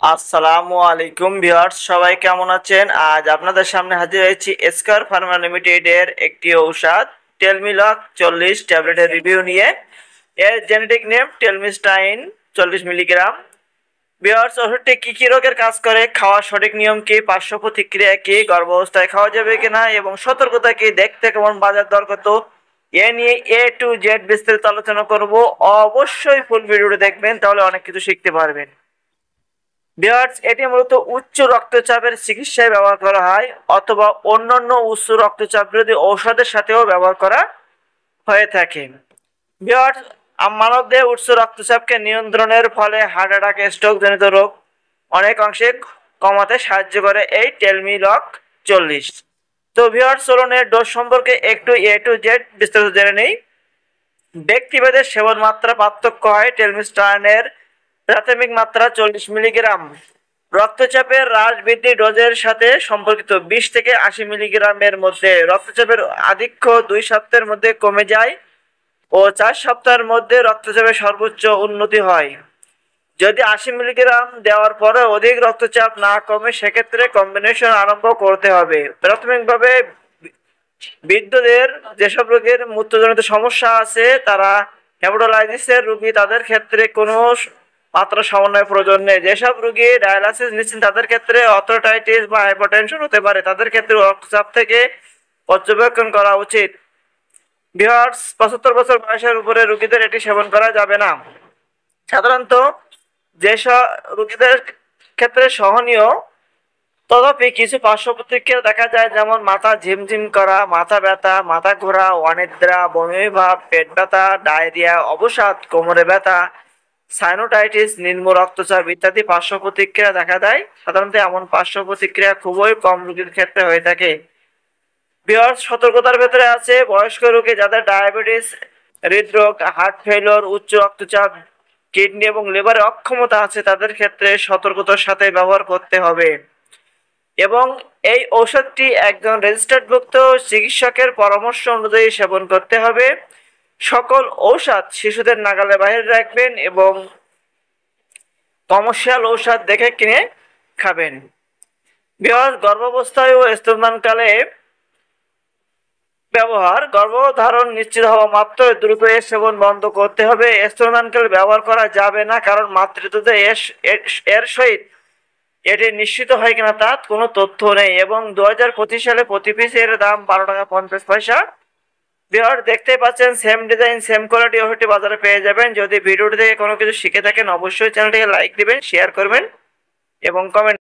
আসসালামু আলাইকুম ভিউয়ার্স, সবাই কেমন আছেন? আজ আপনাদের সামনে হাজির হয়েছি স্কয়ার ফার্মা লিমিটেডের একটি ঔষধ টেলমিলক 40 ট্যাবলেটের রিভিউ নিয়ে। এর জেনেটিক নেম টেলমিস্টাইন 40 মিলিগ্রাম। ভিউয়ার্স, ওষুধটি কি কি রোগের কাজ করে, খাওয়ার সঠিক নিয়ম কি, পার্শ্ব প্রতিক্রিয়া কি, গর্ভাবস্থায় খাওয়া যাবে কিনা এবং সতর্কতা কি, দেখতে কেমন, বাজার দর কত, এ নিয়ে এ টু জেড বিস্তারিত আলোচনা করব। অবশ্যই ফুল ভিডিওটি দেখবেন, তাহলে অনেক কিছু শিখতে পারবেন। ভিউয়ার্স, এটি মূলত উচ্চ রক্তচাপের চিকিৎসায় ব্যবহার করা হয় অথবা অন্যান্য উচ্চ রক্তচাপ বিরোধী ঔষধের সাথেও ব্যবহার করা হয়ে থাকে। ভিউয়ার্স, মানবদেহে উচ্চ রক্তচাপকে নিয়ন্ত্রণের ফলে হার্ট অ্যাটাক, স্ট্রোক জনিত রোগ অনেক অংশে কমাতে সাহায্য করে এই টেলমিলক 40। তো ভিউয়ার্স, চলুন এর ডোজ সম্পর্কে একটু এ টু জেড বিস্তারিত জেনে নেই। ব্যক্তিভেদে সেবন মাত্রা পার্থক্য হয়। টেলমিস্টাইনের প্রাথমিক মাত্রা 40 মিলিগ্রাম রক্তচাপের হ্রাস বৃদ্ধি ডোজের সাথে সম্পর্কিত। 20 থেকে 80 মিলিগ্রামের মধ্যে রক্তচাপের আধিক্য 2 সপ্তাহের মধ্যে কমে যায় ও 4 সপ্তাহের মধ্যে রক্তচাপের সর্বোচ্চ উন্নতি হয়। যদি 80 মিলিগ্রাম দেওয়ার পরে অধিক রক্তচাপ না কমে, সেক্ষেত্রে কম্বিনেশন আরম্ভ করতে হবে। প্রাথমিকভাবে বৃদ্ধদের, যেসব রোগের মূত্রজনিত সমস্যা আছে, তারা হেপাটাইটিসের রোগী, তাদের ক্ষেত্রে কোনো মাত্রা সমন্বয় প্রয়োজন নেই। যেসব রোগী ডায়ালাইসিস নিচ্ছেন, তাদের ক্ষেত্রে অর্থ্রাইটিস বা হাইপারটেনশন হতে পারে, তাদের ক্ষেত্রে রক্তচাপ থেকে পর্যবেক্ষণ করা উচিত। ভিউয়ার্স, 75 বছর বয়সের উপরে রোগীদের এটি সেবন করা যাবে না। সাধারণত যেসব রোগীদের ক্ষেত্রে সহনীয়, তথাপি কিছু পার্শ্ব প্রতিক্রিয়া দেখা যায়, যেমন মাথা ঝিমঝিম করা, মাথা ব্যথা, মাথা ঘোরা, অনিদ্রা, বমি ভাব, পেট ব্যথা, ডায়রিয়া, অবসাদ, কোমরে ব্যথা, সাইনোসাইটিস, নিম্ন রক্তচাপ ইত্যাদি পার্শ্ব প্রতিক্রিয়া দেখা দেয়। সাধারণত এমন পার্শ্ব প্রতিক্রিয়া খুবই কম রোগীর ক্ষেত্রে হয়ে থাকে। ভিউয়ার্স, সতর্কতার ভেতরে আছে বয়স্ক রোগী, যাদের ডায়াবেটিস, হৃদরোগ, হার্ট ফেলিওর, উচ্চ রক্তচাপ, কিডনি এবং লিভারের অক্ষমতা আছে, তাদের ক্ষেত্রে সতর্কতার সাথে ব্যবহার করতে হবে এবং এই ঔষধটি একজন রেজিস্টার্ডভুক্ত চিকিৎসকের পরামর্শ অনুযায়ী সেবন করতে হবে। সকল ঔষধ শিশুদের নাগালে বাইরে রাখবেন এবং কমার্শিয়াল ঔষধ দেখে কিনে খাবেন। ভিউয়ার্স, গর্ভাবস্থায় ও স্তন্যদানকালে ব্যবহার। গর্ভধারণ নিশ্চিত হওয়া মাত্র দ্রুত এর সেবন বন্ধ করতে হবে। স্তন্যদানকালে ব্যবহার করা যাবে না, কারণ মাতৃদুধে এর সহিত এটি নিশ্চিত হয় কিনা তার কোনো তথ্য নেই এবং 2025 সালে প্রতি পিস এর দাম 12 টাকা 50 পয়সা। ভিউয়ার্স, দেখতে পাচ্ছেন সেম ডিজাইন সেম কোয়ালিটি ওষুধটি বাজারে পেয়ে যাবেন। যদি ভিডিওটি থেকে কোনো কিছু শিখে থাকেন, অবশ্যই চ্যানেলটিকে লাইক দিবেন, শেয়ার করবেন এবং কমেন্ট